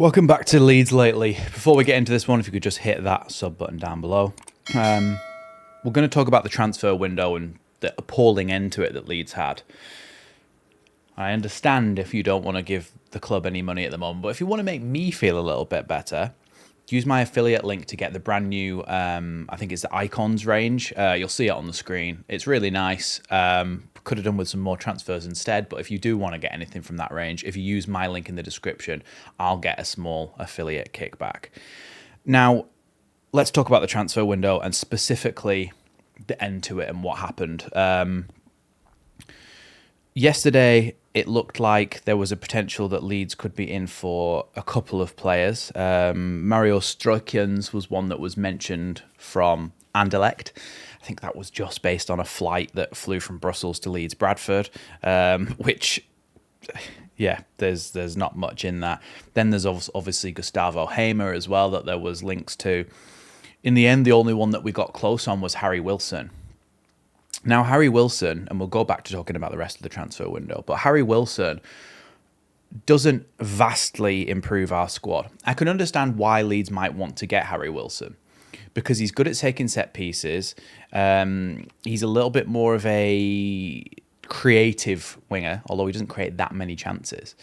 Welcome back to Leeds Lately. Before we get into this one, if you could just hit that sub button down below. We're going to talk about the transfer window and the appalling end to it that Leeds had. I understand if you don't want to give the club any money at the moment, but if you want to make me feel a little bit better, use my affiliate link to get the brand new, I think it's the Icons range. You'll see it on the screen. It's really nice. Could have done with some more transfers instead, but if you do want to get anything from that range, if you use my link in the description, I'll get a small affiliate kickback. Now, let's talk about the transfer window and specifically the end to it and what happened. Yesterday, it looked like there was a potential that Leeds could be in for a couple of players. Mario Strojkins was one that was mentioned from Anderlecht. I think that was just based on a flight that flew from Brussels to Leeds Bradford, which, yeah, there's not much in that. Then there's obviously Gustavo Hamer as well that there was links to. In the end, the only one that we got close on was Harry Wilson. Now, Harry Wilson, and we'll go back to talking about the rest of the transfer window, but Harry Wilson doesn't vastly improve our squad. I can understand why Leeds might want to get Harry Wilson, because he's good at taking set pieces. He's a little bit more of a creative winger, although he doesn't create that many chances.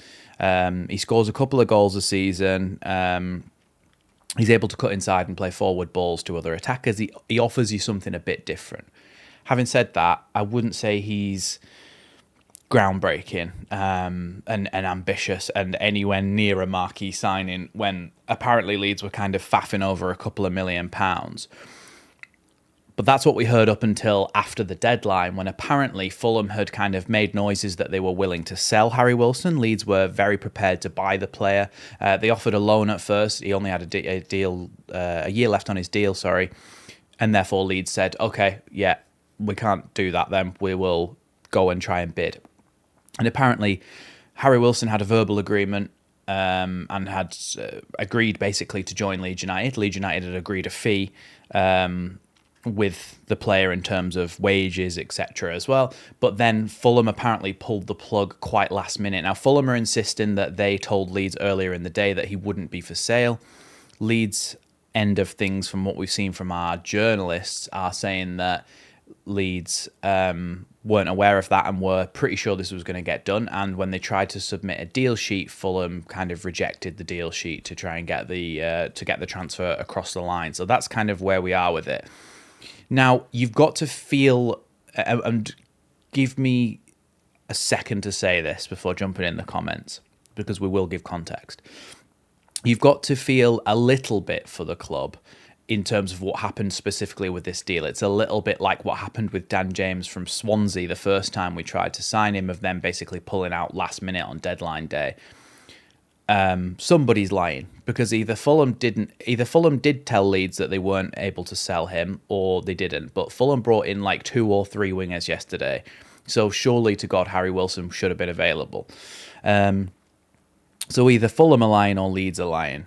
He scores a couple of goals a season. He's able to cut inside and play forward balls to other attackers. He offers you something a bit different. Having said that, I wouldn't say he's groundbreaking and ambitious and anywhere near a marquee signing when apparently Leeds were kind of faffing over a couple of £1 million. But that's what we heard up until after the deadline, when apparently Fulham had kind of made noises that they were willing to sell Harry Wilson. Leeds were very prepared to buy the player. They offered a loan at first. He only had a year left on his deal, and therefore Leeds said, okay, yeah, we can't do that then. We will go and try and bid. And apparently Harry Wilson had a verbal agreement and had agreed basically to join Leeds United. Leeds United had agreed a fee with the player in terms of wages, etc. as well. But then Fulham apparently pulled the plug quite last minute. Now, Fulham are insisting that they told Leeds earlier in the day that he wouldn't be for sale. Leeds' end of things, from what we've seen from our journalists, are saying that Leeds weren't aware of that and were pretty sure this was going to get done. And when they tried to submit a deal sheet, Fulham kind of rejected the deal sheet to try and get the transfer across the line. So that's kind of where we are with it. Now, you've got to feel, and give me a second to say this before jumping in the comments, because we will give context. You've got to feel a little bit for the club in terms of what happened specifically with this deal. It's a little bit like what happened with Dan James from Swansea the first time we tried to sign him, of them basically pulling out last minute on deadline day. Somebody's lying, because either Fulham did tell Leeds that they weren't able to sell him, or they didn't. But Fulham brought in like 2 or 3 wingers yesterday, so surely to God Harry Wilson should have been available. So either Fulham are lying or Leeds are lying.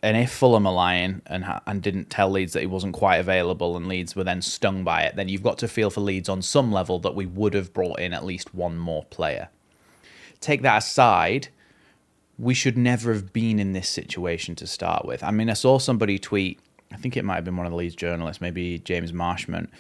And if Fulham are lying and didn't tell Leeds that he wasn't quite available and Leeds were then stung by it, then you've got to feel for Leeds on some level that we would have brought in at least one more player. Take that aside, we should never have been in this situation to start with. I mean, I saw somebody tweet, I think it might have been one of the Leeds journalists, maybe James Marshman,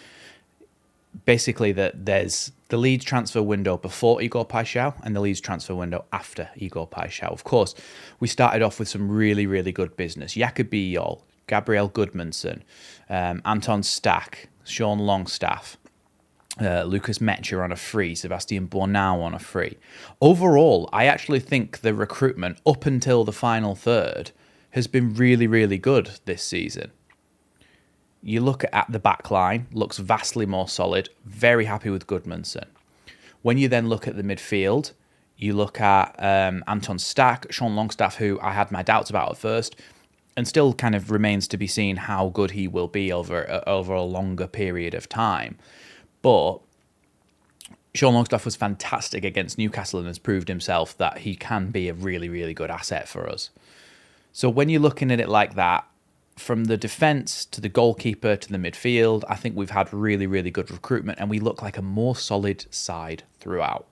basically that there's the Leeds transfer window before Igor Paixão and the Leeds transfer window after Igor Paixão. Of course, we started off with some really, really good business. Jakob Iyol, Gabriel Goodmanson, Anton Stack, Sean Longstaff, Lucas Metcher on a free, Sebastian Bornau on a free. Overall, I actually think the recruitment up until the final third has been really, really good this season. You look at the back line, looks vastly more solid. Very happy with Goodmanson. When you then look at the midfield, you look at Anton Stack, Sean Longstaff, who I had my doubts about at first, and still kind of remains to be seen how good he will be over a longer period of time. But Sean Longstaff was fantastic against Newcastle and has proved himself that he can be a really, really good asset for us. So when you're looking at it like that, from the defence to the goalkeeper to the midfield, I think we've had really, really good recruitment and we look like a more solid side throughout.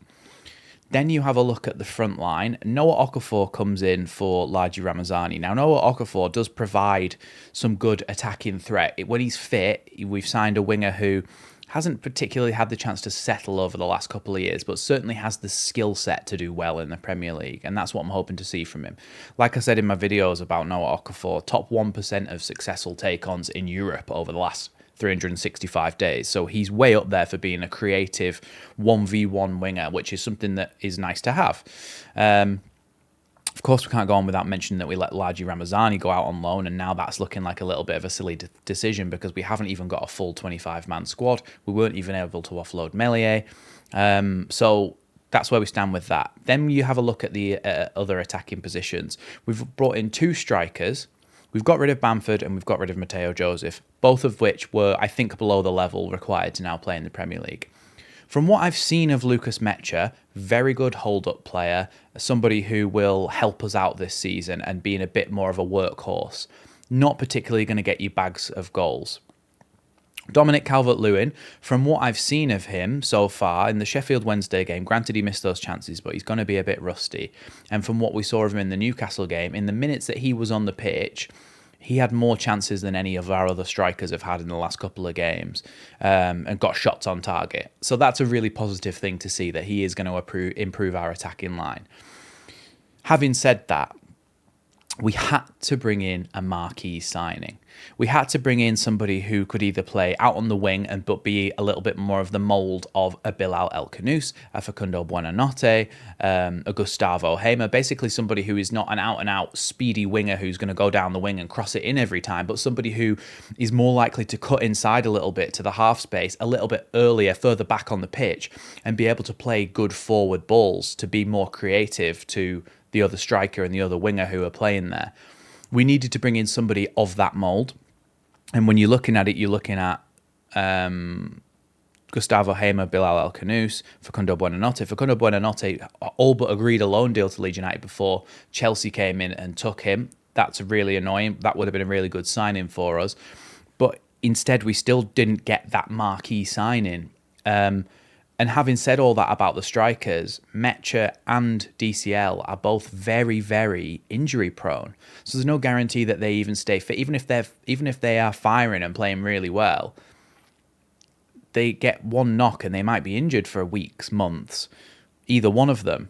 Then you have a look at the front line. Noah Okafor comes in for Laji Ramazani. Now, Noah Okafor does provide some good attacking threat. When he's fit, we've signed a winger who hasn't particularly had the chance to settle over the last couple of years, but certainly has the skill set to do well in the Premier League, and that's what I'm hoping to see from him. Like I said in my videos about Noah Okafor, top 1% of successful take-ons in Europe over the last 365 days. So he's way up there for being a creative 1v1 winger, which is something that is nice to have. Of course, we can't go on without mentioning that we let Laji Ramazani go out on loan, and now that's looking like a little bit of a silly decision because we haven't even got a full 25-man squad. We weren't even able to offload Meslier. So that's where we stand with that. Then you have a look at the other attacking positions. We've brought in 2 strikers. We've got rid of Bamford and we've got rid of Mateo Joseph, both of which were, I think, below the level required to now play in the Premier League. From what I've seen of Lucas Mecha, very good hold-up player, somebody who will help us out this season and being a bit more of a workhorse. Not particularly going to get you bags of goals. Dominic Calvert-Lewin, from what I've seen of him so far in the Sheffield Wednesday game, granted he missed those chances, but he's going to be a bit rusty. And from what we saw of him in the Newcastle game, in the minutes that he was on the pitch, he had more chances than any of our other strikers have had in the last couple of games, and got shots on target. So that's a really positive thing to see, that he is going to improve our attacking line. Having said that, we had to bring in a marquee signing. We had to bring in somebody who could either play out on the wing but be a little bit more of the mould of a Bilal El-Khannouss, a Facundo Buonanotte, a Gustavo Hamer, basically somebody who is not an out-and-out speedy winger who's going to go down the wing and cross it in every time, but somebody who is more likely to cut inside a little bit to the half space a little bit earlier, further back on the pitch, and be able to play good forward balls to be more creative to the other striker and the other winger who are playing there. We needed to bring in somebody of that mould. And when you're looking at it, you're looking at Gustavo Hamer, Bilal El-Khannouss, Facundo Buonanotte. Facundo Buonanotte all but agreed a loan deal to Leeds United before Chelsea came in and took him. That's really annoying. That would have been a really good signing for us. But instead, we still didn't get that marquee signing. And having said all that about the strikers, Mecha and DCL are both very, very injury prone. So there's no guarantee that they even stay fit. Even if they are firing and playing really well, they get one knock and they might be injured for weeks, months, either one of them.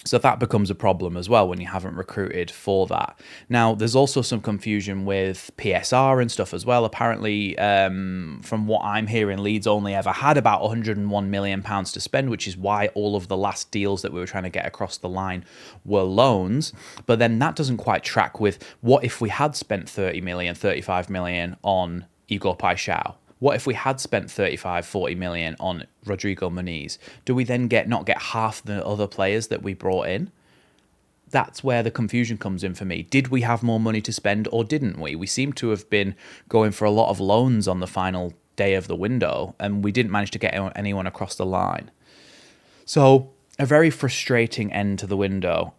So that becomes a problem as well when you haven't recruited for that. Now, there's also some confusion with PSR and stuff as well. Apparently, from what I'm hearing, Leeds only ever had about £101 million to spend, which is why all of the last deals that we were trying to get across the line were loans. But then that doesn't quite track with what if we had spent 30 million, 35 million on Igor Paixão? What if we had spent 35, 40 million on Rodrigo Muniz? Do we then not get half the other players that we brought in? That's where the confusion comes in for me. Did we have more money to spend or didn't we? We seem to have been going for a lot of loans on the final day of the window, and we didn't manage to get anyone across the line. So a very frustrating end to the window.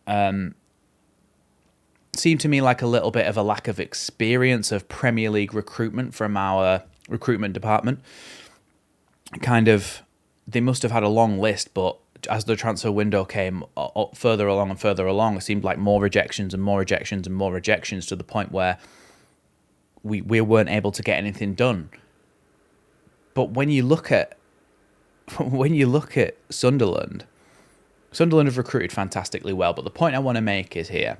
Seemed to me like a little bit of a lack of experience of Premier League recruitment from our recruitment department. Kind of, they must have had a long list, but as the transfer window came further along and further along, it seemed like more rejections and more rejections and more rejections, to the point where we weren't able to get anything done. But when you look at Sunderland have recruited fantastically well. But the point I want to make is here.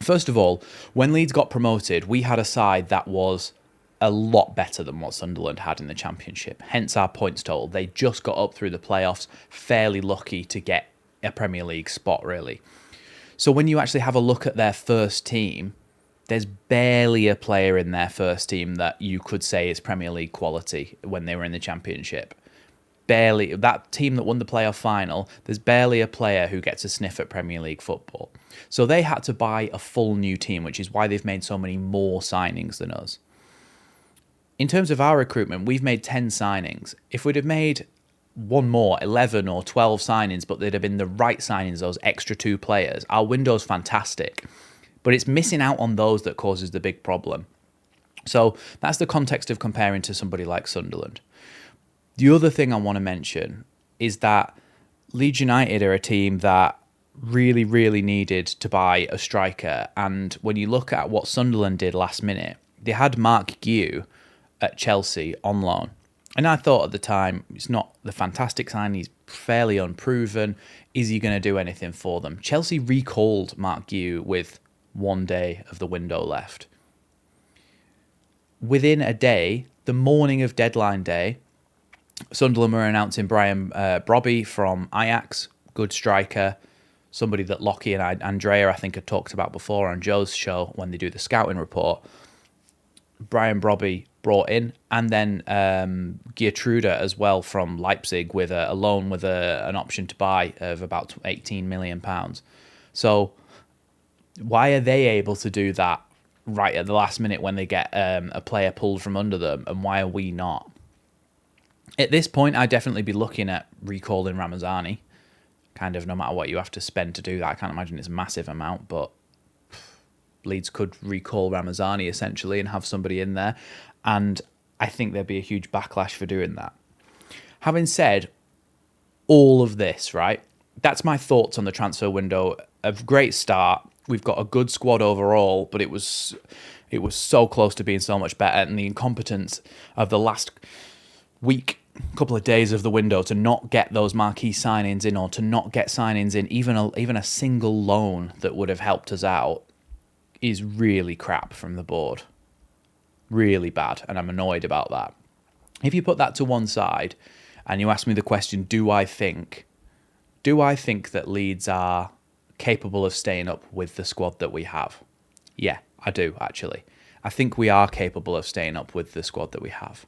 First of all, when Leeds got promoted, we had a side that was a lot better than what Sunderland had in the Championship. Hence our points total. They just got up through the playoffs, fairly lucky to get a Premier League spot, really. So when you actually have a look at their first team, there's barely a player in their first team that you could say is Premier League quality when they were in the Championship. Barely. That team that won the playoff final, there's barely a player who gets a sniff at Premier League football. So they had to buy a full new team, which is why they've made so many more signings than us. In terms of our recruitment, we've made 10 signings. If we'd have made one more, 11 or 12 signings, but they'd have been the right signings, those extra 2 players, our window's fantastic. But it's missing out on those that causes the big problem. So that's the context of comparing to somebody like Sunderland. The other thing I want to mention is that Leeds United are a team that really, really needed to buy a striker. And when you look at what Sunderland did last minute, they had Mark Guiu at Chelsea on loan. And I thought at the time, it's not the fantastic sign. He's fairly unproven. Is he going to do anything for them? Chelsea recalled Mark Guiu with 1 day of the window left. Within a day, the morning of deadline day, Sunderland were announcing Brian Brobby from Ajax, good striker, somebody that Lockie and Andrea, I think, had talked about before on Joe's show when they do the scouting report. Brian Brobby brought in, and then Geertruida as well from Leipzig with a loan with an option to buy of about £18 million. So why are they able to do that right at the last minute when they get a player pulled from under them, and why are we not? At this point, I'd definitely be looking at recalling Ramazani, kind of no matter what you have to spend to do that. I can't imagine it's a massive amount, but Leeds could recall Ramazani essentially and have somebody in there, and I think there'd be a huge backlash for doing that. Having said all of this, right, that's my thoughts on the transfer window. A great start. We've got a good squad overall, but it was so close to being so much better, and the incompetence of the last week, couple of days of the window to not get those marquee signings in, or to not get signings in, even a single loan that would have helped us out, is really crap from the board. Really bad, and I'm annoyed about that. If you put that to one side and you ask me the question, do I think that Leeds are capable of staying up with the squad that we have? Yeah, I do, actually. I think we are capable of staying up with the squad that we have.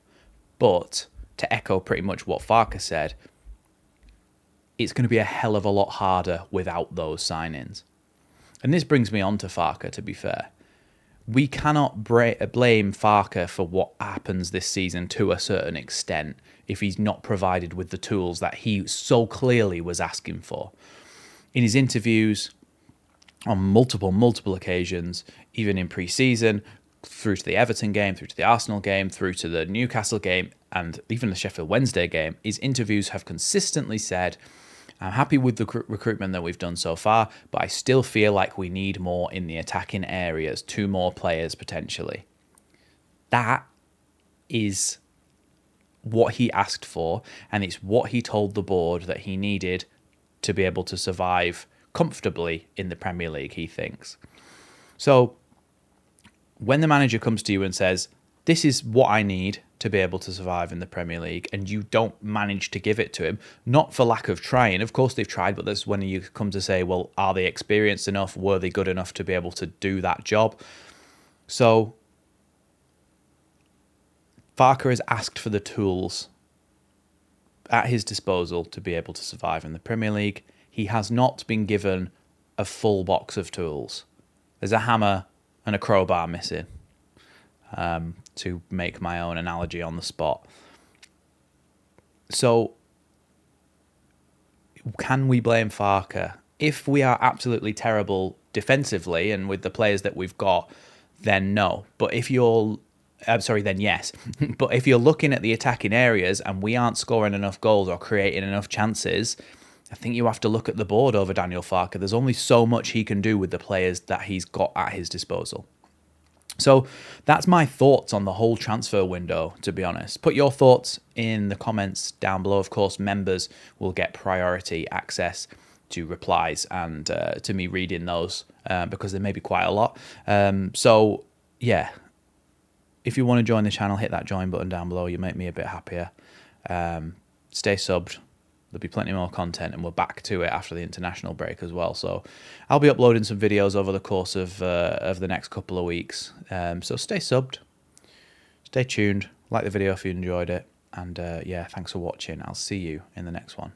But to echo pretty much what Farke said, it's going to be a hell of a lot harder without those signings. And this brings me on to Farke, to be fair. We cannot blame Farke for what happens this season to a certain extent if he's not provided with the tools that he so clearly was asking for. In his interviews on multiple occasions, even in pre-season, through to the Everton game, through to the Arsenal game, through to the Newcastle game, and even the Sheffield Wednesday game, his interviews have consistently said, I'm happy with the recruitment that we've done so far, but I still feel like we need more in the attacking areas, 2 more players potentially. That is what he asked for, and it's what he told the board that he needed to be able to survive comfortably in the Premier League, he thinks. So when the manager comes to you and says, this is what I need to be able to survive in the Premier League, and you don't manage to give it to him, not for lack of trying. Of course they've tried, but that's when you come to say, well, are they experienced enough? Were they good enough to be able to do that job? So Farke has asked for the tools at his disposal to be able to survive in the Premier League. He has not been given a full box of tools. There's a hammer and a crowbar missing, to make my own analogy on the spot. So can we blame Farke? If we are absolutely terrible defensively and with the players that we've got, then no. But if you're then yes. But if you're looking at the attacking areas and we aren't scoring enough goals or creating enough chances, I think you have to look at the board over Daniel Farke. There's only so much he can do with the players that he's got at his disposal. So that's my thoughts on the whole transfer window, to be honest. Put your thoughts in the comments down below. Of course, members will get priority access to replies and to me reading those because there may be quite a lot. So, yeah, if you want to join the channel, hit that join button down below. You make me a bit happier. Stay subbed. There'll be plenty more content, and we're back to it after the international break as well. So I'll be uploading some videos over the course of the next couple of weeks. So stay subbed, stay tuned, like the video if you enjoyed it, and yeah, thanks for watching. I'll see you in the next one.